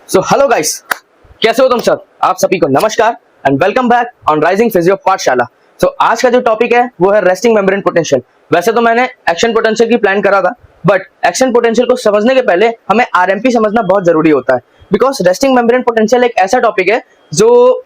So hello guys, कैसे हो तुम सब? आप सभी को नमस्कार and welcome back on rising physio पाठशाला। सो आज का जो टॉपिक है वो है रेस्टिंग मेम्ब्रेन पोटेंशियल। वैसे तो मैंने एक्शन पोटेंशियल की प्लान करा था, बट एक्शन पोटेंशियल को समझने के पहले हमें आरएमपी समझना बहुत जरूरी होता है, बिकॉज रेस्टिंग मेम्ब्रेन पोटेंशियल एक ऐसा टॉपिक है जो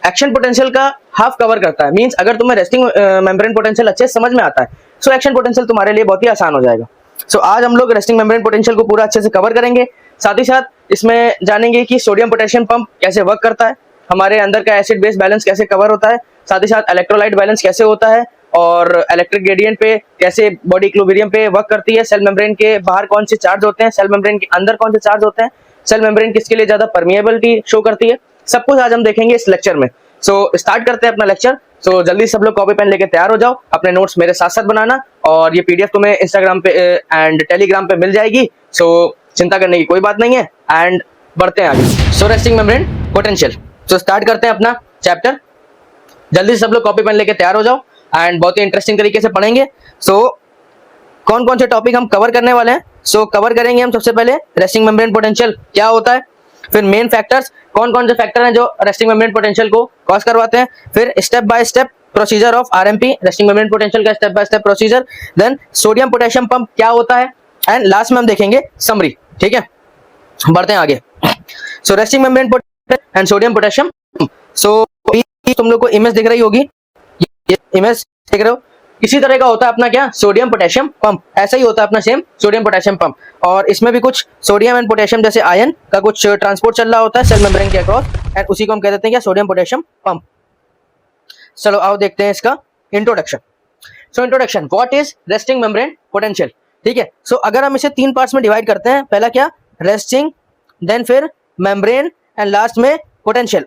एक्शन पोटेंशियल का हाफ कवर करता है। मींस अगर तुम्हें रेस्टिंग मेम्ब्रेन पोटेंशियल अच्छे से समझ में आता है सो एक्शन पोटेंशियल तुम्हारे लिए बहुत ही आसान हो जाएगा। सो आज हम लोग रेस्टिंग मेम्ब्रेन पोटेंशियल को पूरा अच्छे से कवर करेंगे, साथ ही साथ इसमें जानेंगे कि सोडियम पोटेशियम पंप कैसे वर्क करता है, हमारे अंदर का एसिड बेस बैलेंस कैसे कवर होता है, साथ ही साथ इलेक्ट्रोलाइट बैलेंस कैसे होता है और इलेक्ट्रिक ग्रेडियंट पे कैसे बॉडी इक्विलिब्रियम पे वर्क करती है, सेल मेम्ब्रेन के बाहर कौन से चार्ज होते हैं, सेल मेम्ब्रेन के अंदर कौन से चार्ज होते हैं, सेल मेम्ब्रेन किसके लिए ज्यादा परमिएबिलिटी शो करती है, सब कुछ आज हम देखेंगे इस लेक्चर में। सो स्टार्ट करते हैं अपना लेक्चर। सो जल्दी सब लोग कॉपी पेन लेके तैयार हो जाओ, अपने नोट्स मेरे साथ साथ बनाना और ये पीडीएफ तुम्हें इंस्टाग्राम पे एंड टेलीग्राम पे मिल जाएगी। सो चिंता करने की कोई बात नहीं है एंड बढ़ते हैं आगे। So resting membrane potential, so start करते हैं अपना चैप्टर। जल्दी से सब लोग कॉपी पेन लेके तैयार हो जाओ एंड बहुत ही इंटरेस्टिंग तरीके से पढ़ेंगे। सो कौन कौन से टॉपिक हम कवर करने वाले हैं? सो कवर करेंगे हम सबसे पहले रेस्टिंग मेम्ब्रेन पोटेंशियल क्या होता है, फिर मेन फैक्टर्स, कौन कौन से फैक्टर हैं जो रेस्टिंग मेम्ब्रेन पोटेंशियल को कॉज करवाते हैं, फिर step by step procedure of RMP, resting membrane potential का step by step procedure, then sodium potassium pump क्या होता है एंड लास्ट में हम देखेंगे समरी। ठीक है, बढ़ते हैं आगे। So resting membrane potential and sodium potassium. So तुम लोग को इमेज दिख रही होगी, ये इमेज देख रहे हो, इसी तरह का होता है अपना क्या, सोडियम पोटेशियम पंप। ऐसा ही होता है अपना सेम सोडियम पोटेशियम पंप, और इसमें भी कुछ सोडियम एंड पोटेशियम जैसे आयन का कुछ ट्रांसपोर्ट चल रहा होता है सेल मेम्ब्रेन के अक्रॉस, एंड उसी को हम कह देते हैं क्या, सोडियम पोटेशियम पंप। चलो आओ देखते हैं इसका introduction. So introduction, what is resting membrane potential. ठीक है, सो अगर हम इसे तीन पार्ट्स में डिवाइड करते हैं, पहला क्या, रेस्टिंग, देन फिर मेम्ब्रेन एंड लास्ट में पोटेंशियल।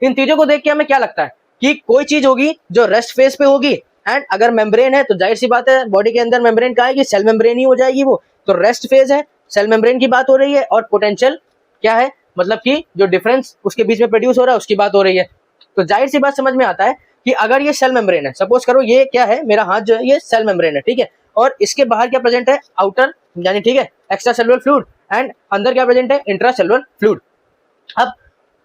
इन चीजों को देख के हमें क्या लगता है कि कोई चीज होगी जो रेस्ट फेज पे होगी, एंड अगर मेम्ब्रेन है तो जाहिर सी बात है बॉडी के अंदर मेम्ब्रेन का आएगी, सेल मेम्ब्रेन ही हो जाएगी वो, तो रेस्ट फेज है, सेल मेम्ब्रेन की बात हो रही है, और पोटेंशियल क्या है, मतलब कि जो डिफरेंस उसके बीच में प्रोड्यूस हो रहा है उसकी बात हो रही है। तो जाहिर सी बात समझ में आता है कि अगर ये सेल मेम्ब्रेन है, सपोज करो ये क्या है, मेरा हाथ जो है ये सेल मेम्ब्रेन है, ठीक है, और इसके बाहर क्या प्रेजेंट है, आउटर यानी ठीक है एक्स्ट्रा सेलुलर फ्लूइड, एंड अंदर क्या प्रेजेंट है, इंट्रा सेलुलर फ्लूइड। अब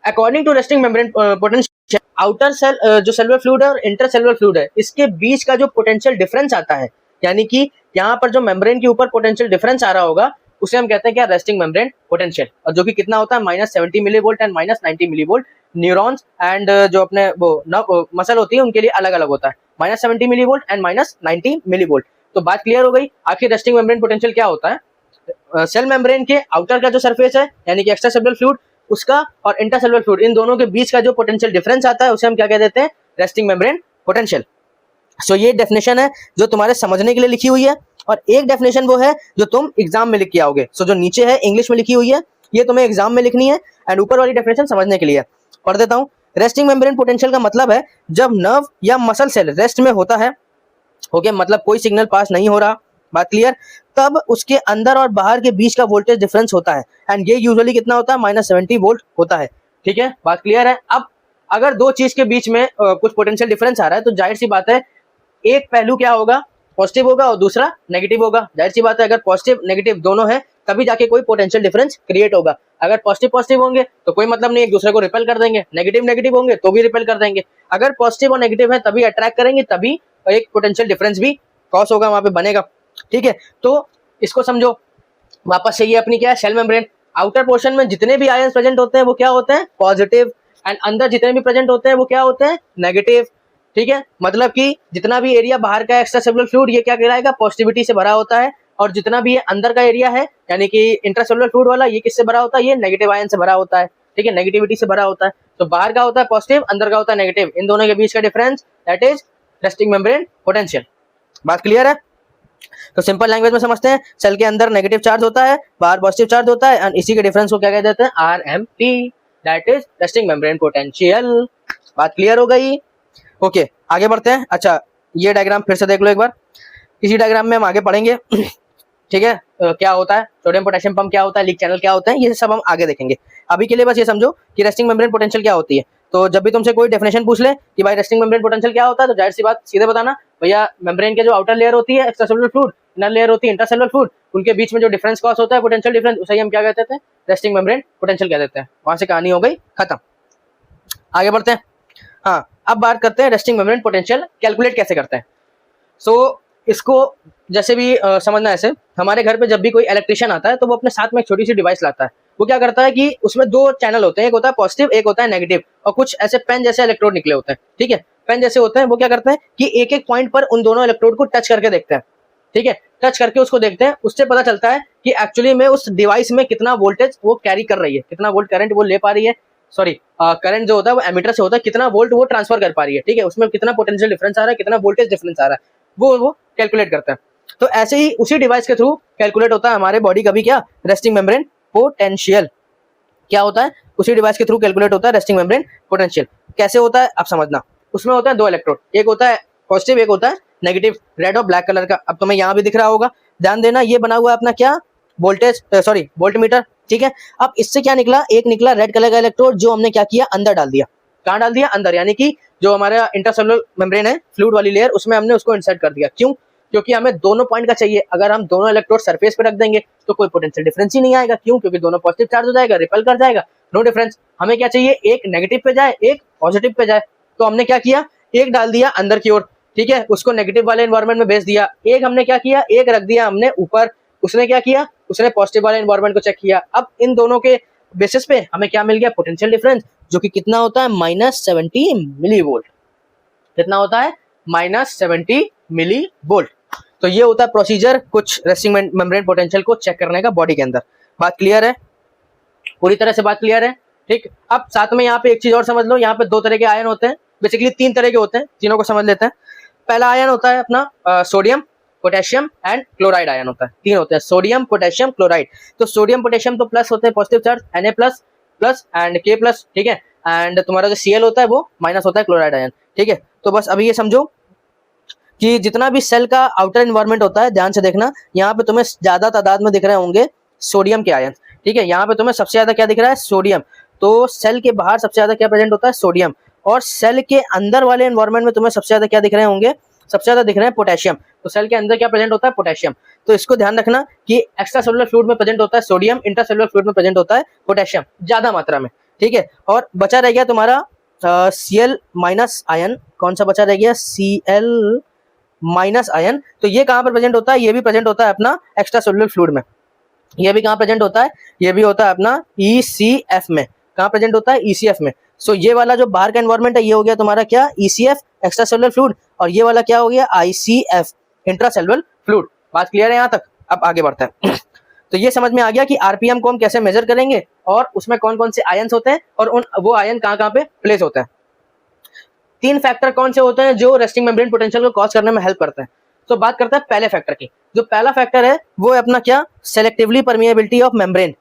according to resting membrane potential, outer cell जो सेलुलर फ्लूइड है और इंटर सेलुलर फ्लूइड है, इसके बीच का जो पोटेंशियल डिफरेंस आता है, यानी कि यहाँ पर जो मेम्ब्रेन के ऊपर पोटेंशियल डिफरेंस आ रहा होगा उसे हम कहते हैं क्या, रेस्टिंग मेम्ब्रेन पोटेंशियल, और जो कि कितना होता है, -70 millivolt and -90 millivolt. Neurons and जो अपने वो मसल होती है उनके लिए अलग अलग होता है, -70 मिलीवोल्ट एंड -90 मिलीवोल्ट। तो बात क्लियर हो गई, आखिर रेस्टिंग मेम्ब्रेन पोटेंशियल क्या होता है। सेल मेम्ब्रेन के आउटर का जो सरफेस है यानी कि एक्स्ट्रा सेलुलर फ्लूइड उसका और इंटरसेलुलर फ्लूइड, इन दोनों के बीच का जो पोटेंशियल डिफरेंस आता है उसे हम क्या कह देते हैं, रेस्टिंग मेम्ब्रेन पोटेंशियल। सो ये डेफिनेशन है जो तुम्हारे समझने के लिए लिखी हुई है, और एक डेफिनेशन वो है जो तुम एग्जाम में लिख के आओगे। सो जो नीचे है इंग्लिश में लिखी हुई है ये तुम्हें एग्जाम में लिखनी है, एंड ऊपर वाली डेफिनेशन समझने के लिए पढ़ देता हूँ। रेस्टिंग मेम्ब्रेन पोटेंशियल का मतलब है जब नर्व या मसल सेल रेस्ट में होता है, ओके, मतलब कोई सिग्नल पास नहीं हो रहा, बात क्लियर, तब उसके अंदर और बाहर के बीच का वोल्टेज डिफरेंस होता है, एंड ये यूजुअली कितना होता है, -70 वोल्ट होता है। ठीक है, बात क्लियर है। अब अगर दो चीज के बीच में कुछ पोटेंशियल डिफरेंस आ रहा है तो जाहिर सी बात है एक पहलू क्या होगा, पॉजिटिव होगा और दूसरा नेगेटिव होगा। जाहिर सी बात है अगर पॉजिटिव नेगेटिव दोनों है तभी जाके कोई पोटेंशियल डिफरेंस क्रिएट होगा। अगर पॉजिटिव पॉजिटिव होंगे तो कोई मतलब नहीं, एक दूसरे को रिपेल कर देंगे, नेगेटिव नेगेटिव होंगे तो भी रिपेल कर देंगे। अगर पॉजिटिव और नेगेटिव है तभी अट्रैक्ट करेंगे, तभी एक पोटेंशियल डिफरेंस भी कॉज होगा, वहां पे बनेगा। ठीक है, तो इसको समझो वापस से, ये अपनी क्या है, सेल मेम्ब्रेन। आउटर पोर्शन में जितने भी आयंस प्रेजेंट होते हैं वो क्या होते हैं, पॉजिटिव, एंड अंदर जितने भी प्रेजेंट होते हैं वो क्या होते हैं, नेगेटिव। ठीक है, मतलब कि जितना भी एरिया बाहर का एक्स्ट्रा सेलुलर फ्लूइड ये क्या कहलाएगा, पॉजिटिविटी से भरा होता है, और जितना भी ये अंदर का एरिया है यानी कि इंट्रासेलुलर फ्लूइड वाला, ये किससे भरा होता है, ये नेगेटिव आयन से भरा होता है। ठीक है, नेगेटिविटी से भरा होता है। तो बाहर का होता है पॉजिटिव, अंदर का होता है नेगेटिव, इन दोनों के बीच का difference that is resting membrane potential. बात क्लियर है? तो सिंपल लैंग्वेज में समझते हैं, सेल के अंदर नेगेटिव चार्ज होता है, बाहर पॉजिटिव चार्ज होता है, एंड इसी के डिफरेंस को क्या कह देते हैं, RMP, that is resting membrane potential. बात क्लियर हो गई? ओके, आगे बढ़ते हैं। अच्छा, ये डायग्राम फिर से देख लो एक बार, इसी डायग्राम में हम आगे पढ़ेंगे। ठीक है, क्या होता है सोडियम पोटेशियम पंप, क्या होता है लीक चैनल, क्या होता है, ये सब हम आगे देखेंगे। अभी के लिए बस ये समझो कि रेस्टिंग मेम्ब्रेन पोटेंशियल क्या होती है। तो जब भी तुमसे कोई डेफिनेशन पूछ ले कि भाई रेस्टिंग मेम्ब्रेन पोटेंशियल क्या होता है, तो जाहिर सी बात सीधे बताना भैया मेम्ब्रेन के जो आउटर लेयर होती है एक्स्ट्रासेलुलर फ्लूइड, इनर लेयर होती है इंट्रासेलुलर फ्लूइड, उनके बीच में जो डिफरेंस कॉज होता है पोटेंशियल डिफरेंस, उसे ही हम क्या कहते हैं, रेस्टिंग मेम्ब्रेन पोटेंशियल कह देते हैं। वहां से कहानी हो गई खत्म। आगे बढ़ते हैं। हाँ, अब बात करते हैं रेस्टिंग मेम्ब्रेन पोटेंशियल कैलकुलेट कैसे करते हैं। सो इसको जैसे भी समझना ऐसे, हमारे घर पे जब भी कोई इलेक्ट्रिशियन आता है तो वो अपने साथ में एक छोटी सी डिवाइस लाता है। वो क्या करता है कि उसमें दो चैनल होते हैं, एक होता है पॉजिटिव, एक होता है नेगेटिव, और कुछ ऐसे पेन जैसे इलेक्ट्रोड निकले होते हैं। ठीक है, पेन जैसे होते हैं। वो क्या करते हैं कि एक एक पॉइंट पर उन दोनों इलेक्ट्रोड को टच करके देखते हैं। ठीक है, टच करके उसको देखते हैं, उससे पता चलता है कि एक्चुअली में उस डिवाइस में कितना वोल्टेज वो कैरी कर रही है, कितना वोल्ट करंट वो ले पा रही है, सॉरी करंट जो होता है वो एमीटर से होता है, कितना वोल्ट वो ट्रांसफर कर पा रही है। ठीक है, उसमें कितना पोटेंशियल डिफरेंस आ रहा है, कितना वोल्टेज डिफरेंस आ रहा है, वो कैलकुलेट करता है। तो ऐसे ही उसी डिवाइस के थ्रू कैलकुलेट होता है हमारे बॉडी का भी क्या, रेस्टिंग मेम्ब्रेन पोटेंशियल। क्या होता है, उसी डिवाइस के थ्रू कैलकुलेट होता है रेस्टिंग मेम्ब्रेन पोटेंशियल। कैसे होता है आप समझना। उसमें होता है दो इलेक्ट्रोड, एक होता है पॉजिटिव, एक होता है नेगेटिव, रेड और ब्लैक कलर का। अब तुम्हें यहाँ भी दिख रहा होगा, ध्यान देना, ये बना हुआ है अपना क्या, वोल्टेज सॉरी वोल्टमीटर। ठीक है, अब इससे क्या निकला, एक निकला रेड कलर का इलेक्ट्रोड, जो हमने क्या किया, अंदर डाल दिया। कहाँ डाल दिया, अंदर, यानी कि जो हमारा इंटरसेलुलर मेम्ब्रेन है, फ्लूइड वाली लेयर, उसमें हमने उसको इंसर्ट कर दिया। क्यों, क्योंकि हमें दोनों पॉइंट का चाहिए। अगर हम दोनों इलेक्ट्रोड सरफेस पे रख देंगे तो कोई पोटेंशियल डिफरेंस ही नहीं आएगा। क्यों, क्योंकि दोनों पॉजिटिव चार्ज हो जाएगा, रिपेल कर जाएगा, नो डिफरेंस। हमें क्या चाहिए, एक नेगेटिव पे जाए, एक पॉजिटिव पे जाए। तो हमने क्या किया, एक डाल दिया अंदर की ओर, ठीक है, उसको नेगेटिव वाले एनवायरमेंट में भेज दिया। एक हमने क्या किया, एक रख दिया हमने ऊपर, उसने क्या किया, उसने पॉजिटिव वाले एनवायरमेंट को चेक किया। अब इन दोनों के बेसिस पे हमें क्या मिल गया, पोटेंशियल डिफरेंस, जो कि कितना होता है, -70 मिली वोल्ट। कितना होता है, -70 मिली वोल्ट। तो ये होता है प्रोसीजर कुछ रेस्टिंग मेम्ब्रेन पोटेंशियल को चेक करने का बॉडी के अंदर। बात क्लियर है, पूरी तरह से बात क्लियर है। ठीक, अब साथ में यहाँ पे एक चीज और समझ लो, यहाँ पे दो तरह के आयन होते हैं, बेसिकली तीन तरह के होते हैं, तीनों को समझ लेते हैं। पहला आयन होता है अपना sodium, potassium and chloride ion होता है। तीन होते हैं, सोडियम, पोटेशियम, क्लोराइड। तो सोडियम पोटेशियम तो प्लस होते हैं, positive charge, Na plus plus and K plus. ठीक है, एंड तुम्हारा जो Cl होता है वो माइनस होता है, क्लोराइड आयन। ठीक है, तो बस अभी ये समझो कि जितना भी सेल का आउटर एनवायरनमेंट होता है, ध्यान से देखना, यहाँ पे तुम्हें ज्यादा तादाद में दिख रहे होंगे सोडियम के आयन। ठीक है, यहाँ पे तुम्हें सबसे ज्यादा क्या दिख रहा है, सोडियम। तो सेल के बाहर सबसे ज्यादा क्या प्रेजेंट होता है, सोडियम। और सेल के अंदर वाले एनवायरनमेंट में तुम्हें सबसे ज्यादा क्या दिख रहे होंगे, सबसे ज्यादा दिख रहे हैं पोटेशियम। तो सेल के अंदर क्या प्रेजेंट होता है, पोटेशियम। तो इसको ध्यान रखना कि एक्स्ट्रा सेलुलर फ्लूइड में प्रेजेंट होता है सोडियम, इंट्रासेलुलर फ्लूइड में प्रेजेंट होता है पोटेशियम ज्यादा मात्रा में। ठीक है, और बचा रह गया तुम्हारा Cl माइनस आयन। कौन सा बचा रह गया, Cl माइनस आयन। तो ये कहाँ पर प्रेजेंट होता है, ये भी प्रेजेंट होता है अपना एक्स्ट्रा सेलुलर फ्लूइड में। ये भी कहाँ प्रेजेंट होता है, ये भी होता है अपना ECF में। कहाँ प्रेजेंट होता है, ECF में। सो ये वाला जो बाहर का एनवायरनमेंट है, ये हो गया तुम्हारा क्या, ECF एक्स्ट्रा सेलुलर फ्लूइड, और ये वाला क्या हो गया, ICF इंट्रासेलुलर फ्लूइड। बात क्लियर है यहाँ तक, अब आगे बढ़ते हैं। तो ये समझ में आ गया कि आरपीएम को हम कैसे मेजर करेंगे और उसमें कौन कौन से आयन्स होते हैं और वो आयन कहाँ कहाँ पे प्लेस होते हैं। तीन फैक्टर कौन से होते हैं जो रेस्टिंग मेम्ब्रेन पोटेंशियल को कॉज करने में हेल्प करते हैं। तो बात करते हैं पहले फैक्टर की। जो पहला फैक्टर है वो है अपना क्या, सेलेक्टिवली परमिएबिलिटी ऑफ मेम्ब्रेन।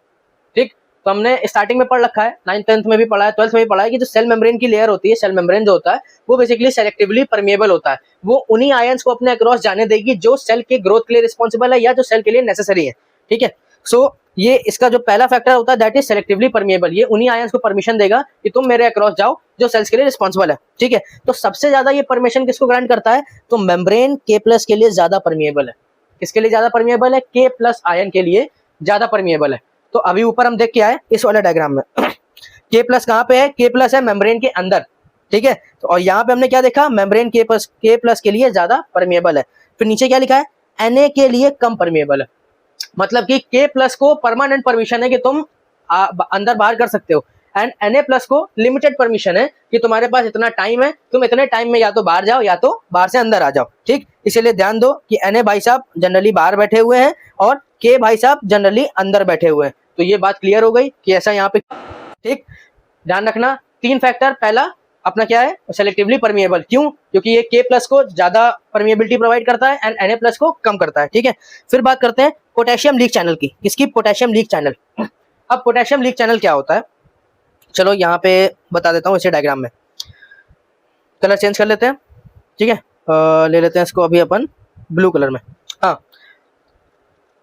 ठीक, तो हमने स्टार्टिंग में पढ़ रखा है, 9th 10th में भी पढ़ा है, 12th में भी पढ़ा है कि जो सेल मेम्ब्रेन की लेयर होती है, सेल मेम्ब्रेन जो होता है वो बेसिकली सेलेक्टिवली परमिएबल होता है। वो उन्हीं आयंस को अपने अक्रॉस जाने देगी जो सेल के ग्रोथ के लिए रिस्पॉन्सिबल है या जो सेल के लिए नेसेसरी है। ठीक है, सो ये इसका जो पहला फैक्टर होता है दैट इज सेलेक्टिवली परमिएबल। ये उन्हीं आयंस को परमिशन देगा कि तुम मेरे अक्रॉस जाओ जो सेल्स के लिए रिस्पॉन्सिबल है। ठीक है, तो सबसे ज्यादा ये परमिशन किसको ग्रांट करता है, तो मेम्ब्रेन K+ के लिए ज्यादा परमिएबल है। किसके लिए ज्यादा परमिएबल है, K+ आयन के लिए ज्यादा परमिएबल है। तो अभी ऊपर हम देख के आए इस वाले डायग्राम में K+ कहाँ पे है, K+ है मेम्ब्रेन के अंदर। ठीक है, तो और यहाँ पे हमने क्या देखा, मेम्ब्रेन K+ के लिए ज्यादा परमिएबल है। फिर नीचे क्या लिखा है, Na के लिए कम परमिएबल है। मतलब कि K+ को परमानेंट परमिशन है कि तुम अंदर बाहर कर सकते हो, एंड Na+ को लिमिटेड परमिशन है कि तुम्हारे पास इतना टाइम है, तुम इतने टाइम में या तो बाहर जाओ या तो बाहर से अंदर आ जाओ। ठीक, इसीलिए ध्यान दो कि Na भाई साहब जनरली बाहर बैठे हुए हैं और K भाई साहब जनरली अंदर बैठे हुए हैं। तो ये बात क्लियर हो गई कि ऐसा यहाँ पे। ठीक, ध्यान रखना, तीन फैक्टर, पहला अपना क्या है, सेलेक्टिवली परमिएबल। क्यों, क्योंकि ये K+ को ज्यादा परमिएबिलिटी प्रोवाइड करता है एंड Na+ को कम करता है। ठीक है, फिर बात करते हैं पोटेशियम लीक चैनल की। किसकी, पोटेशियम लीक चैनल। अब पोटेशियम लीक चैनल क्या होता है, चलो यहाँ पे बता देता हूँ इसे डायग्राम में। कलर चेंज कर लेते हैं। ठीक है, ले लेते हैं इसको अभी अपन ब्लू कलर में। हाँ,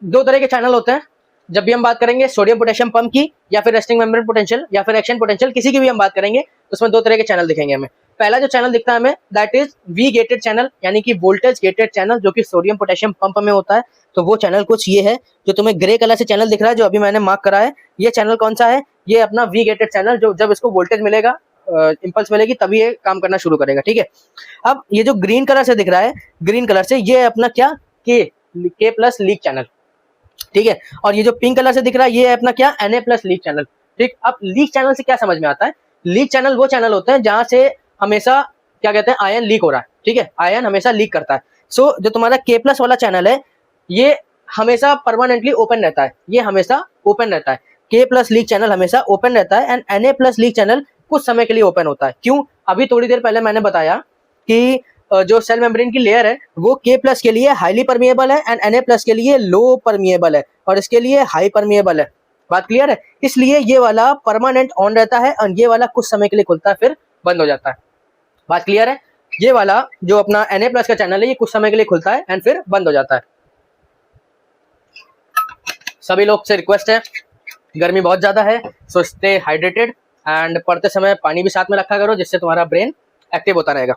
दो तरह के चैनल होते हैं जब भी हम बात करेंगे सोडियम पोटेशियम पंप की, या फिर रेस्टिंग मेम्ब्रेन पोटेंशियल, या फिर एक्शन पोटेंशियल, किसी की भी हम बात करेंगे उसमें दो तरह के चैनल दिखेंगे हमें। पहला जो चैनल दिखता है हमें that is V gated channel, यानी कि वोल्टेज गेटेड चैनल, जो कि सोडियम पोटेशियम पंप में होता है। तो वो चैनल कुछ ये है, जो तुम्हें ग्रे कलर से चैनल दिख रहा है, जो अभी मैंने मार्क करा है, ये चैनल कौन सा है? ये अपना वी गेटेड चैनल, जो जब इसको वोल्टेज मिलेगा, इंपल्स मिलेगी, तभी ये काम करना शुरू करेगा, ठीक है। अब ये जो ग्रीन कलर से दिख रहा है, ग्रीन कलर से, ये अपना क्या, के प्लस लीक चैनल, ठीक है। और ये जो पिंक कलर से दिख रहा है, ये है अपना क्या, Na प्लस लीक चैनल, ठीक। अब लीक चैनल से क्या समझ में आता है? लीक चैनल वो चैनल होते हैं जहां से हमेशा क्या कहते हैं, आयन लीक हो रहा है, ठीक है, आयन हमेशा लीक करता है। सो जो तुम्हारा के प्लस वाला चैनल है, ये हमेशा परमानेंटली ओपन रहता है, ये हमेशा ओपन रहता है। के प्लस लीक चैनल हमेशा ओपन रहता है, and Na plus leak channel कुछ समय के लिए ओपन होता है। क्यों? अभी थोड़ी देर पहले मैंने बताया कि जो सेल मेम्ब्रेन की लेयर है वो के प्लस के लिए हाईली परमिएबल है एंड Na प्लस के लिए लो परमिएबल है, और इसके लिए हाई परमिएबल है। बात क्लियर है? इसलिए ये वाला परमानेंट ऑन रहता है और ये वाला कुछ समय के लिए खुलता है, फिर बंद हो जाता है। बात क्लियर है? ये वाला जो अपना Na प्लस का चैनल है, ये कुछ समय के लिए खुलता है एंड फिर बंद हो जाता है। सभी लोग से रिक्वेस्ट है, गर्मी बहुत ज्यादा है, सो स्टे हाइड्रेटेड एंड पढ़ते समय पानी भी साथ में रखा करो, जिससे तुम्हारा ब्रेन एक्टिव होता रहेगा,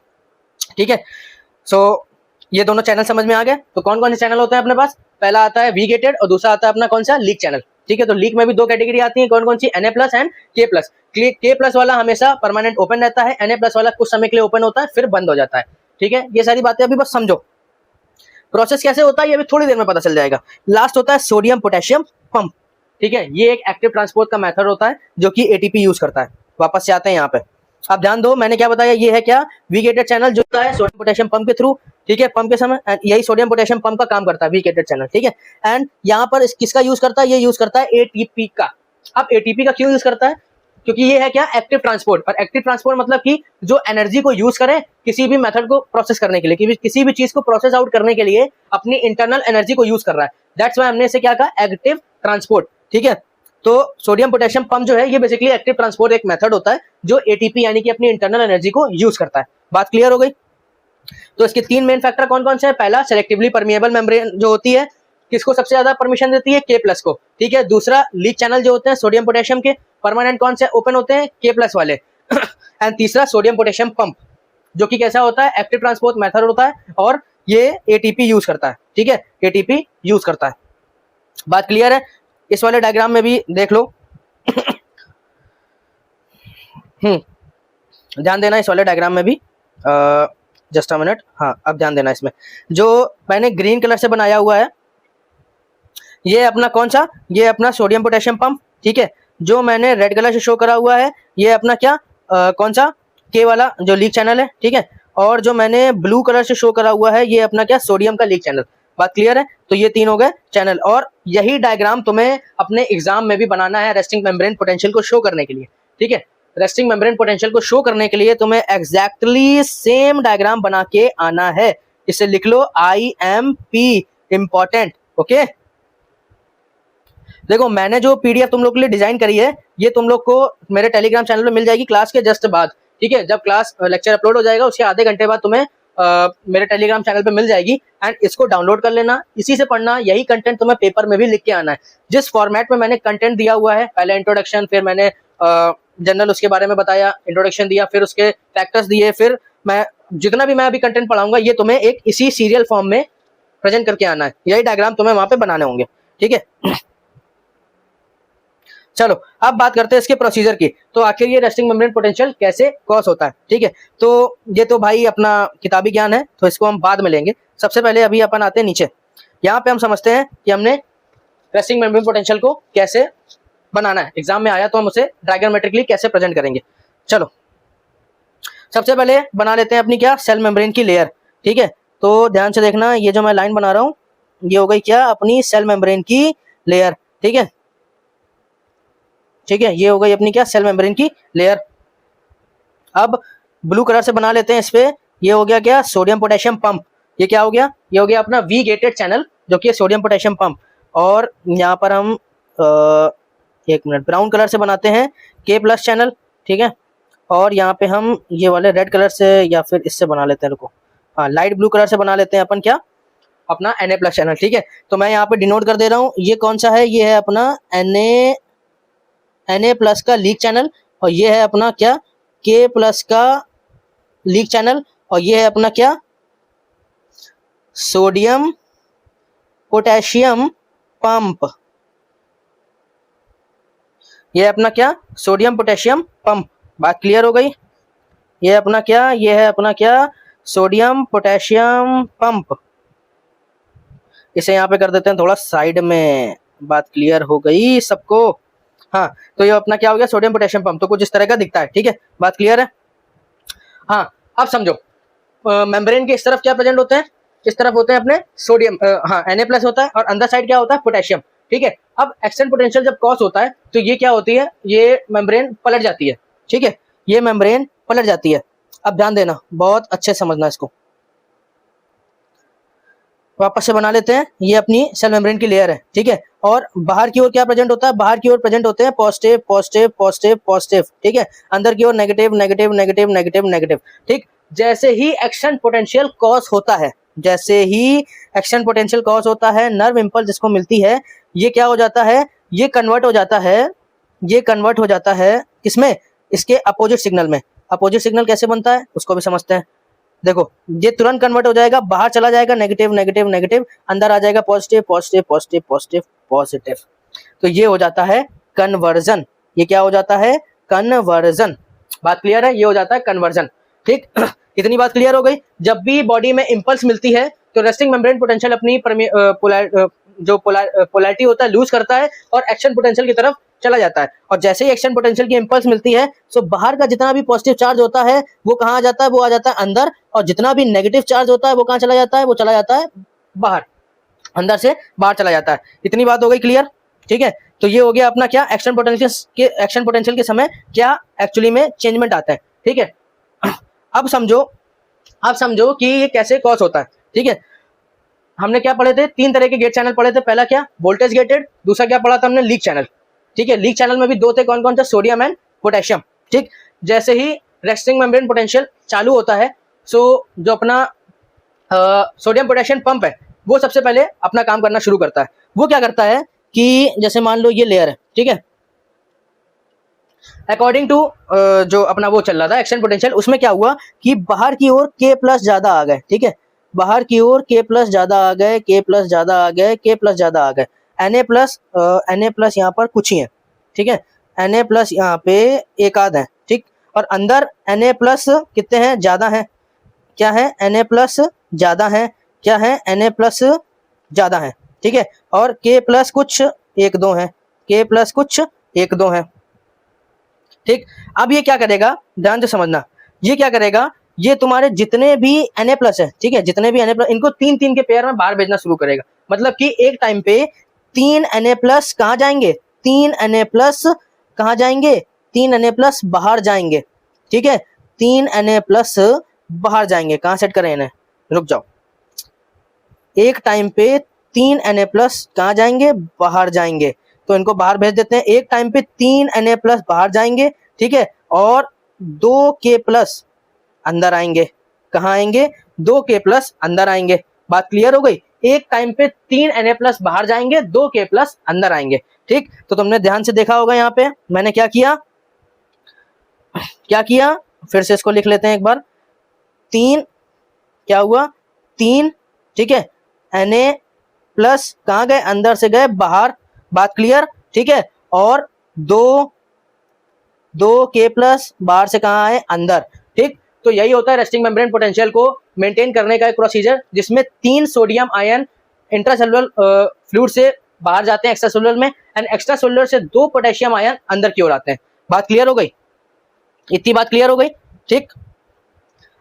ठीक है। सो ये दोनों चैनल समझ में आ गए। तो कौन कौन से चैनल होते हैं अपने पास? पहला आता है वी गेटेड और दूसरा आता है अपना कौन सा, लीक चैनल, ठीक है। तो लीक में भी दो कैटेगरी आती है, कौन कौन सी, Na प्लस एंड के प्लस। के प्लस वाला हमेशा परमानेंट ओपन रहता है, Na प्लस वाला कुछ समय के लिए ओपन होता है, फिर बंद हो जाता है, ठीक है। ये सारी बातें अभी बस समझो, प्रोसेस कैसे होता है ये अभी थोड़ी देर में पता चल जाएगा। लास्ट होता है सोडियम पोटेशियम पंप, ठीक है। ये एक एक्टिव ट्रांसपोर्ट का मेथड होता है जो कि एटीपी यूज करता है। वापस से आते हैं यहाँ पे, आप ध्यान दो, मैंने क्या बताया, ये है क्या, वी गेटेड चैनल जो होता है सोडियम पोटेशियम पंप के थ्रू, ठीक है, पंप के समय, यही सोडियम पोटेशियम पंप का काम करता है, वी गेटेड चैनल, ठीक है। एंड यहाँ पर किसका यूज करता है? ये यूज करता है एटीपी का। अब एटीपी का क्यों यूज करता है? क्योंकि ये है क्या, एक्टिव ट्रांसपोर्ट। और एक्टिव ट्रांसपोर्ट मतलब कि जो एनर्जी को यूज करे किसी भी मेथड को प्रोसेस करने के लिए, किसी भी चीज को प्रोसेस आउट करने के लिए अपनी इंटरनल एनर्जी को यूज कर रहा है। दैट्स व्हाई हमने इसे क्या कहा, एक्टिव ट्रांसपोर्ट, ठीक है। तो सोडियम पोटेशियम पंप जो है, ये बेसिकली एक्टिव ट्रांसपोर्ट एक मेथड होता है जो एटीपी यानी कि अपनी इंटरनल एनर्जी को यूज करता है। बात क्लियर हो गई? तो इसके तीन मेन फैक्टर कौन कौन से हैं? पहला, सेलेक्टिवली परमिएबल मेम्ब्रेन जो होती है, किसको सबसे ज्यादा परमिशन देती है? के प्लस को, ठीक है। दूसरा, लीक चैनल जो होते हैं सोडियम पोटेशियम के, परमानेंट कौन से ओपन होते हैं? के प्लस वाले। एंड तीसरा, सोडियम पोटेशियम पंप, जो कि कैसा होता है, एक्टिव ट्रांसपोर्ट मेथड होता है, और ये एटीपी यूज करता है, ठीक है, एटीपी यूज करता है। बात क्लियर है? इस वाले डायग्राम में भी देख लो। ध्यान देना इस वाले डायग्राम में भी, जस्ट अ मिनट, हाँ अब ध्यान देना इसमें। जो मैंने ग्रीन कलर से बनाया हुआ है, ये अपना कौन सा, ये अपना सोडियम पोटेशियम पंप, ठीक है। जो मैंने रेड कलर से शो करा हुआ है, ये अपना क्या, कौन सा, के वाला जो लीक चैनल है, ठीक है। और जो मैंने ब्लू कलर से शो करा हुआ है, ये अपना क्या, सोडियम का लीक चैनल। बात क्लियर है? तो ये तीन हो गए चैनल, और यही डायग्राम तुम्हें अपने एग्जाम में भी बनाना है रेस्टिंग मेम्ब्रेन पोटेंशियल को शो करने के लिए, ठीक है। रेस्टिंग मेम्ब्रेन पोटेंशियल को शो करने के लिए तुम्हें एग्जैक्टली सेम डायग्राम बना के आना है। इसे लिख लो, IMP, इंपॉर्टेंट, ओके। देखो, मैंने जो पीडीएफ तुम लोग के लिए डिजाइन करी है, ये तुम लोग को मेरे टेलीग्राम चैनल पे मिल जाएगी क्लास के जस्ट बाद, ठीक है। जब क्लास लेक्चर अपलोड हो जाएगा उसके आधे घंटे बाद तुम्हें मेरे टेलीग्राम चैनल पे मिल जाएगी, एंड इसको डाउनलोड कर लेना, इसी से पढ़ना। यही कंटेंट तुम्हें पेपर में भी लिख के आना है। जिस फॉर्मेट में मैंने कंटेंट दिया हुआ है, पहले इंट्रोडक्शन, फिर मैंने जनरल उसके बारे में बताया, इंट्रोडक्शन दिया, फिर उसके फैक्टर्स दिए, फिर मैं जितना भी मैं अभी कंटेंट पढ़ाऊंगा, ये तुम्हें एक इसी सीरियल फॉर्म में प्रेजेंट करके आना है। यही डायग्राम तुम्हें वहां पे बनाने होंगे, ठीक है। चलो अब बात करते हैं इसके प्रोसीजर की। तो आखिर ये रेस्टिंग मेम्ब्रेन पोटेंशियल कैसे कॉज होता है, ठीक है। तो ये तो भाई अपना किताबी ज्ञान है, तो इसको हम बाद में लेंगे। सबसे पहले अभी अपन आते हैं नीचे, यहाँ पे हम समझते हैं कि हमने रेस्टिंग मेम्ब्रेन पोटेंशियल को कैसे बनाना है। एग्जाम में आया तो हम उसे डायग्रामेट्रिकली कैसे प्रेजेंट करेंगे। चलो सबसे पहले बना लेते हैं अपनी क्या, सेल मेम्ब्रेन की लेयर, ठीक है। तो ध्यान से देखना, ये जो मैं लाइन बना रहा हूँ, ये हो गई क्या, अपनी सेल मेम्ब्रेन की लेयर, ठीक है, ठीक है। ये हो गई अपनी क्या, सेल मेम्ब्रेन की लेयर। अब ब्लू कलर से बना लेते हैं इस पे, ये हो गया क्या, सोडियम पोटेशियम पंप। ये क्या हो गया, ये हो गया अपना वी गेटेड चैनल, जो कि सोडियम पोटेशियम पंप। और यहाँ पर हम एक मिनट, ब्राउन कलर से बनाते हैं के प्लस चैनल, ठीक है। और यहाँ पे हम ये वाले रेड कलर से या फिर इससे बना लेते हैं, रुको, हाँ लाइट ब्लू कलर से बना लेते हैं अपन क्या, अपना Na प्लस चैनल, ठीक है। तो मैं यहाँ पे डिनोट कर दे रहा हूँ, ये कौन सा है, ये है अपना Na प्लस का लीक चैनल, और ये है अपना क्या, K+ का लीक चैनल, और ये है अपना क्या, सोडियम पोटेशियम पंप। ये अपना क्या, सोडियम पोटेशियम पंप। बात क्लियर हो गई। ये अपना क्या, ये है अपना क्या, सोडियम पोटेशियम पंप। इसे यहाँ पे कर देते हैं थोड़ा साइड में। बात क्लियर हो गई सबको। हाँ, तो ये अपना क्या हो गया, सोडियम पोटेशियम पंप। तो कुछ इस तरह का दिखता है, ठीक है, बात क्लियर है। हाँ, अब समझो मेम्ब्रेन के इस तरफ क्या प्रेजेंट होते हैं, इस तरफ होते हैं अपने सोडियम, हाँ Na+ होता है, और अंदर साइड क्या होता है, पोटेशियम, ठीक है। अब एक्सटेंट पोटेंशियल जब क्रॉस होता है तो ये क्या होती है, ये मेम्ब्रेन पलट जाती है, ठीक है, ये मेम्ब्रेन पलट जाती है। अब ध्यान देना, बहुत अच्छे समझना इसको। वापस से बना लेते हैं। ये अपनी सेल मेम्ब्रेन की लेयर है, ठीक है, और बाहर की ओर क्या प्रेजेंट होता है, बाहर की ओर प्रेजेंट होते हैं पॉजिटिव पॉजिटिव पॉजिटिव पॉजिटिव, ठीक है, अंदर की ओर negative negative negative negative negative, ठीक। जैसे ही एक्शन पोटेंशियल कॉस होता है, जैसे ही एक्शन पोटेंशियल कॉस होता है, नर्व इंपल्स जिसको मिलती है, ये क्या हो जाता है, ये कन्वर्ट हो जाता है, ये कन्वर्ट हो जाता है किसमें, इसके अपोजिट सिग्नल में। अपोजिट सिग्नल कैसे बनता है उसको भी समझते हैं। देखो, ये तुरंत कन्वर्ट हो जाएगा, बाहर चला जाएगा नेगेटिव नेगेटिव नेगेटिव, अंदर आ जाएगा positive positive positive positive positive. तो ये हो जाता है कन्वर्जन। ये क्या हो जाता है, कन्वर्जन। बात क्लियर है, ये हो जाता है कन्वर्जन, ठीक। इतनी बात क्लियर हो गई। जब भी बॉडी में इंपल्स मिलती है तो रेस्टिंग मेम्ब्रेन पोटेंशियल अपनी पोलैरिटी होता है लूज करता है और एक्शन पोटेंशियल की तरफ चला जाता है। और जैसे ही एक्शन पोटेंशियल की इंपल्स मिलती है तो बाहर का जितना भी पॉजिटिव चार्ज होता है वो कहाँ आ जाता है, वो आ जाता है अंदर, और जितना भी नेगेटिव चार्ज होता है वो कहाँ चला जाता है, वो चला जाता है बाहर, अंदर से बाहर चला जाता है। इतनी बात हो गई क्लियर, ठीक है। तो ये हो गया अपना क्या, एक्शन पोटेंशियल के समय क्या एक्चुअली में चेंजमेंट आता है, ठीक है। अब समझो कि ये कैसे कॉज होता है, ठीक है। हमने क्या पढ़े थे, 3 तरह के गेट चैनल पढ़े थे। पहला क्या, वोल्टेज गेटेड, दूसरा क्या पढ़ा था हमने, लीक चैनल, ठीक है। लीक चैनल में भी 2 थे, कौन कौन थे, सोडियम एंड पोटेशियम, ठीक। जैसे ही रेस्टिंग मेम्ब्रेन पोटेंशियल चालू होता है, सो जो अपना सोडियम पोटेशियम पंप है वो सबसे पहले अपना काम करना शुरू करता है। वो क्या करता है कि जैसे मान लो ये लेयर है, ठीक है, अकॉर्डिंग टू जो अपना वो चल रहा था एक्शन पोटेंशियल, उसमें क्या हुआ कि बाहर की ओर K+ ज्यादा आ गए, ठीक है, बाहर की ओर K+ ज्यादा आ गए, K+ ज्यादा आ गए, K+ ज्यादा आ गए। Na+ यहाँ पर कुछ ही है, ठीक है, Na+ यहाँ पे एक आध है, ठीक, और अंदर Na+ कितने हैं, ज्यादा है, क्या है, Na+ ज्यादा है, क्या है, Na+ ज्यादा है, ठीक है, और K+ कुछ 1-2 है, K+ कुछ 1-2 है, ठीक। अब ये क्या करेगा, ध्यान से समझना, ये क्या करेगा, ये तुम्हारे जितने भी Na+ है, ठीक है, जितने भी Na+, इनको 3-3 के पेयर में बाहर भेजना शुरू करेगा। मतलब कि एक टाइम पे 3 Na+ कहाँ जाएंगे, 3 Na+ कहाँ जाएंगे, 3 Na+ बाहर जाएंगे, ठीक है, 3 Na+ बाहर जाएंगे। कहाँ सेट करें इन्हें, रुक जाओ, एक टाइम पे 3 Na+ कहाँ जाएंगे, बाहर जाएंगे, तो इनको बाहर भेज देते हैं। एक टाइम पे 3 Na+ बाहर जाएंगे, ठीक है, और 2 K+ अंदर आएंगे। कहाँ आएंगे, 2 K+ अंदर आएंगे। बात क्लियर हो गई। एक टाइम पे 3 Na+ बाहर जाएंगे, 2 K+ अंदर आएंगे, ठीक। तो तुमने ध्यान से देखा होगा, यहाँ पे मैंने क्या किया, फिर से इसको लिख लेते हैं एक बार। 3 क्या हुआ, 3, ठीक है, Na+ कहाँ गए, अंदर से गए बाहर। बात क्लियर, ठीक है, और 2 K+ बाहर से कहाँ आए, अंदर, ठीक। तो यही होता है रेस्टिंग मेम्ब्रेन पोटेंशियल को मेंटेन करने का एक प्रोसीजर, जिसमें 3 सोडियम आयन इंट्रासेलुलर फ्लूइड से बाहर जाते हैं एक्स्ट्रा सेलुलर में, एंड एक्स्ट्रा सेलुलर से 2 पोटेशियम आयन अंदर की ओर आते हैं। बात क्लियर हो गई, इतनी बात क्लियर हो गई, ठीक।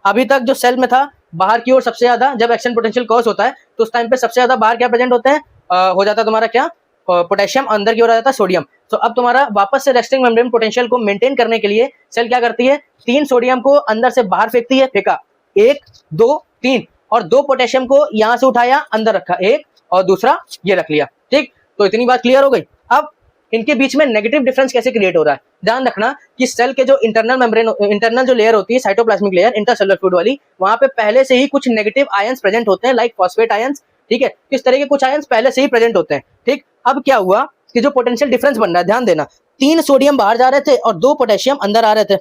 अभी तक जो सेल में था, बाहर की ओर सबसे ज्यादा जब एक्शन पोटेंशियल कॉज होता है तो उस टाइम पे सबसे ज्यादा बाहर क्या प्रेजेंट होते हैं, हो जाता है तुम्हारा क्या, पोटेशियम, अंदर की ओर आ जाता है सोडियम। तो अब तुम्हारा वापस से रेस्टिंग मेम्ब्रेन पोटेंशियल को मेंटेन करने के लिए सेल क्या करती है, 3 सोडियम को अंदर से बाहर फेंकती है, फेंका 1 2 3, और 2 पोटेशियम को यहां से उठाया, अंदर रखा, एक और दूसरा ये रख लिया, ठीक। तो इतनी बात क्लियर हो गई। अब इनके बीच में नेगेटिव डिफरेंस कैसे क्रिएट हो रहा है, ध्यान रखना कि सेल के जो इंटरनल जो लेयर होती है, साइटोप्लाज्मिक लेयर इंट्रासेलुलर फ्लूइड वाली, वहां पे पहले से ही कुछ नेगेटिव आयंस प्रेजेंट होते हैं, लाइक फॉस्फेट आयंस, ठीक है। इस तरह के कुछ आयंस पहले से ही प्रेजेंट होते हैं, ठीक। अब क्या हुआ कि जो पोटेंशियल डिफरेंस बन रहा है, ध्यान देना, 3 सोडियम बाहर जा रहे थे और 2 पोटेशियम अंदर आ रहे थे,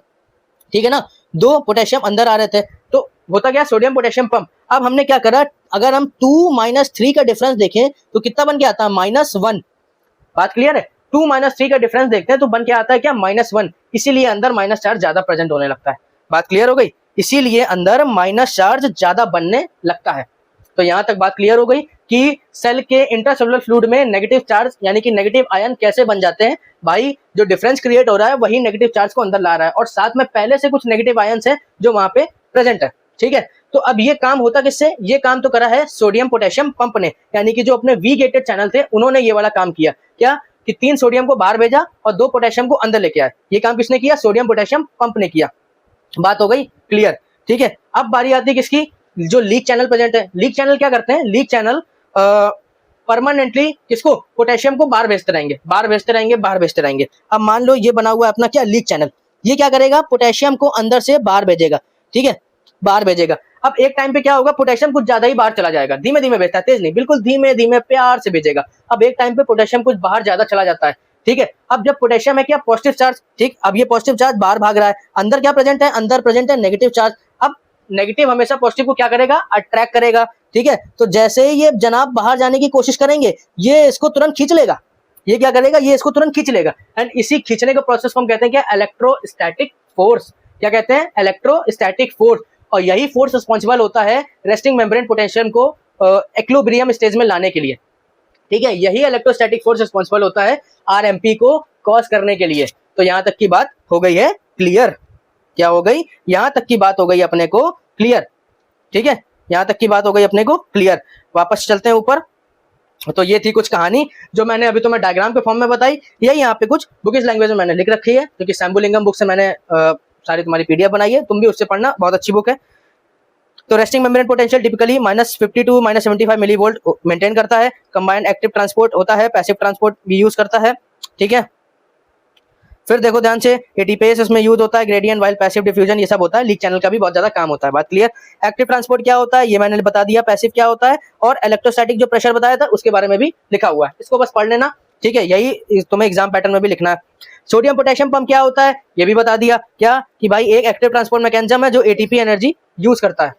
ठीक है ना, 2 पोटेशियम अंदर आ रहे थे, तो होता क्या, सोडियम पोटेशियम पंप। अब हमने क्या करा, अगर हम 2 - 3 का डिफरेंस देखें तो कितना बन के आता है, -1। बात क्लियर है, 2 - 3 का डिफरेंस देखते हैं तो बन के आता है क्या, -1। इसीलिए अंदर माइनस चार्ज ज्यादा प्रेजेंट होने लगता है। बात क्लियर हो गई, इसीलिए अंदर माइनस चार्ज ज्यादा बनने लगता है। तो यहां तक बात क्लियर हो गई कि सेल के इंट्रासेलुलर फ्लूइड में नेगेटिव चार्ज यानी कि नेगेटिव आयन कैसे बन जाते हैं। भाई जो डिफरेंस क्रिएट हो रहा है वही नेगेटिव चार्ज को अंदर ला रहा है, और साथ में पहले से कुछ नेगेटिव आयन्स है जो वहां पे प्रेजेंट है। ठीक है, तो अब ये काम होता किससे, ये काम तो करा है सोडियम पोटेशियम पंप ने, यानी कि जो अपने वी गेटेड चैनल थे उन्होंने ये वाला काम किया। क्या कि 3 सोडियम को बाहर भेजा और 2 पोटेशियम को अंदर लेके आए। ये काम किसने किया, सोडियम पोटेशियम पंप ने किया। बात हो गई क्लियर। ठीक है, अब बारी आती है किसकी, जो लीक चैनल प्रेजेंट है। लीक चैनल क्या करते हैं, लीक चैनल परमानेंटली किसको, पोटेशियम को बाहर भेजते रहेंगे, बाहर भेजते रहेंगे, बाहर भेजते रहेंगे। अब मान लो ये बना हुआ है अपना क्या, लीक चैनल। ये क्या करेगा, पोटेशियम को अंदर से बाहर भेजेगा। ठीक है, बाहर भेजेगा। अब एक टाइम पे क्या होगा, पोटेशियम कुछ ज्यादा ही बाहर चला जाएगा, धीमे धीमे भेजता है, तेज नहीं, बिल्कुल धीमे धीमे प्यार से भेजेगा। अब एक टाइम पे पोटेशियम कुछ बाहर ज्यादा चला जाता है। ठीक है, अब जब पोटेशियम है क्या, पॉजिटिव चार्ज। ठीक, अब ये पॉजिटिव चार्ज बाहर भाग रहा है, अंदर क्या प्रेजेंट है, अंदर प्रेजेंट है नेगेटिव चार्ज। अब नेगेटिव हमेशा पॉजिटिव को क्या करेगा, अट्रैक्ट करेगा। ठीक है, तो जैसे ही ये जनाब बाहर जाने की कोशिश करेंगे, ये इसको तुरंत खींच लेगा। ये क्या करेगा, ये इसको तुरंत खींच लेगा। एंड इसी खींचने के प्रोसेस को हम कहते हैं क्या, इलेक्ट्रोस्टैटिक फोर्स। क्या कहते हैं, इलेक्ट्रोस्टैटिक फोर्स। और यही फोर्स रिस्पॉन्सिबल होता है रेस्टिंग मेम्ब्रेन पोटेशियम को इक्विलिब्रियम स्टेज में लाने के लिए। ठीक है, यही इलेक्ट्रोस्टैटिक फोर्स रिस्पॉन्सिबल होता है आरएमपी को कॉज करने के लिए। तो यहां तक की बात हो गई है क्लियर। क्या हो गई, यहां तक की बात हो गई अपने को क्लियर। ठीक है, यहां तक की बात हो गई अपने को क्लियर। वापस चलते हैं ऊपर। तो ये थी कुछ कहानी जो मैंने अभी तुम्हें डायग्राम के फॉर्म में बताई। यही यहाँ पे कुछ बुकिश लैंग्वेज में मैंने लिख रखी है, क्योंकि शंभुलिंगम बुक से मैंने सारी तुम्हारी पीडीएफ बनाई है, तुम भी उससे पढ़ना, बहुत अच्छी बुक है। तो resting membrane potential typically -50 to -75 millivolt maintain करता है। कंबाइंड एक्टिव ट्रांसपोर्ट होता है, पैसिव ट्रांसपोर्ट भी यूज करता है। ठीक है, फिर देखो ध्यान से, एटीपीएस इसमें यूज होता है, ग्रेडियंट वाइल पैसिव डिफ्यूजन ये सब होता है। लीक चैनल का भी बहुत ज्यादा काम होता है। बात क्लियर। एक्टिव ट्रांसपोर्ट क्या होता है ये मैंने बता दिया, पैसिव क्या होता है, और इलेक्ट्रोस्टैटिक जो प्रेशर बताया था उसके बारे में भी लिखा हुआ है, इसको बस पढ़ लेना। ठीक है, यही तुम्हें एग्जाम पैटर्न में भी लिखना है। सोडियम पोटेशियम पंप क्या होता है ये भी बता दिया, क्या कि भाई एक एक्टिव ट्रांसपोर्ट मैकेनिज्म है जो एटीपी एनर्जी यूज करता है।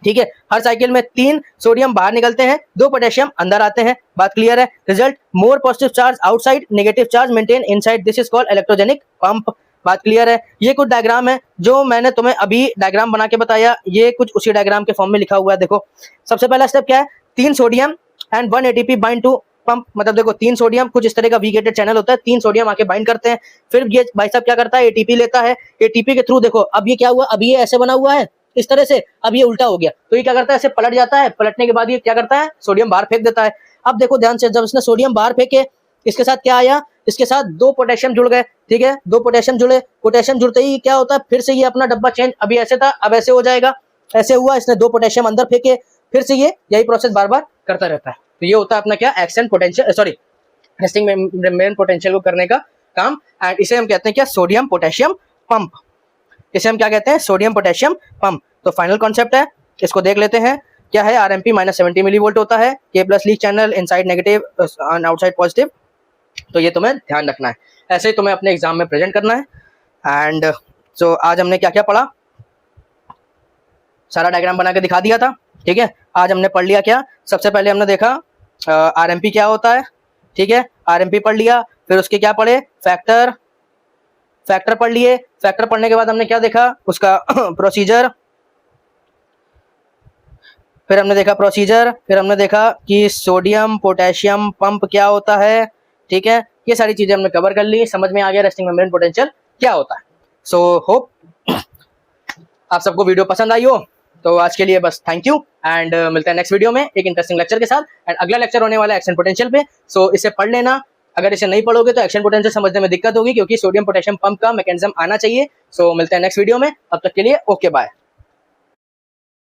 ठीक है, हर साइकिल में 3 सोडियम बाहर निकलते हैं, 2 पोटेशियम अंदर आते हैं। बात क्लियर है। Result, more positive charge outside, negative charge maintain inside, this is called electrogenic pump. बात क्लियर है। ये कुछ डायग्राम है जो मैंने तुम्हें अभी डायग्राम बना के बताया, ये कुछ उसी डायग्राम के फॉर्म में लिखा हुआ है। देखो सबसे पहला स्टेप क्या है, 3 sodium and 1 ATP bind to pump. मतलब देखो 3 सोडियम, कुछ इस तरह का वी गेटेड चैनल होता है, 3 सोडियम आके बाइंड करते हैं। फिर ये भाई साहब क्या करता है, एटीपी लेता है, एटीपी के थ्रू देखो अब ये क्या हुआ, अब ये ऐसे बना हुआ है इस तरह से, अब ये उल्टा हो गया, तो ये क्या करता है, ऐसे पलट जाता है, पलटने के बाद ये क्या करता है, सोडियम बाहर फेंक देता है। अब देखो ध्यान से, जब इसने सोडियम बाहर फेंके, इसके साथ क्या आया, इसके साथ 2 पोटेशियम जुड़ गए। ठीक है, 2 पोटेशियम जुड़े, पोटेशियम जुड़ते ही क्या होता है, फिर से ये अपना डब्बा चेंज, अभी ऐसे था अब ऐसे हो जाएगा, ऐसे हुआ, इसने 2 पोटेशियम अंदर फेंके, फिर से ये यही प्रोसेस बार बार करता रहता है। तो ये होता है अपना क्या, action potential, sorry resting membrane potential को करने का काम। एंड इसे हम कहते हैं क्या, सोडियम पोटेशियम पंप। इसे हम क्या कहते हैं, सोडियम पोटेशियम पंप। तो फाइनल कॉन्सेप्ट है, इसको देख लेते हैं। क्या है, आरएमपी -70 मिलीवोल्ट होता है, के plus leak channel, inside negative and outside positive. तो ये तुम्हें ध्यान रखना है, ऐसे ही तुम्हें अपने एग्जाम में प्रेजेंट करना है। एंड सो आज हमने क्या क्या पढ़ा, सारा डायग्राम बना के दिखा दिया था। ठीक है, आज हमने पढ़ लिया क्या, सबसे पहले हमने देखा आरएमपी क्या होता है। ठीक है, आरएमपी पढ़ लिया, फिर उसके क्या पढ़े, फैक्टर पढ़ लिए। फैक्टर पढ़ने के बाद हमने क्या देखा, उसका प्रोसीजर, फिर हमने देखा प्रोसीजर, फिर हमने देखा कि सोडियम पोटेशियम पंप क्या होता है। ठीक है, ये सारी चीजें हमने कवर कर ली, समझ में आ गया रेस्टिंग मेम्ब्रेन पोटेंशियल क्या होता है। सो होप आप सबको वीडियो पसंद आई हो। तो आज के लिए बस थैंक यू, एंड मिलते हैं नेक्स्ट वीडियो में एक इंटरेस्टिंग लेक्चर के साथ। एंड अगला लेक्चर होने वाला है एक्शन पोटेंशियल पे, सो इसे पढ़ लेना। अगर इसे नहीं पढ़ोगे तो एक्शन पोटेंशियल समझने में दिक्कत होगी, क्योंकि सोडियम पोटेशियम पंप का मैकेनिज्म आना चाहिए। सो मिलते हैं नेक्स्ट वीडियो में, तब तक के लिए ओके बाय।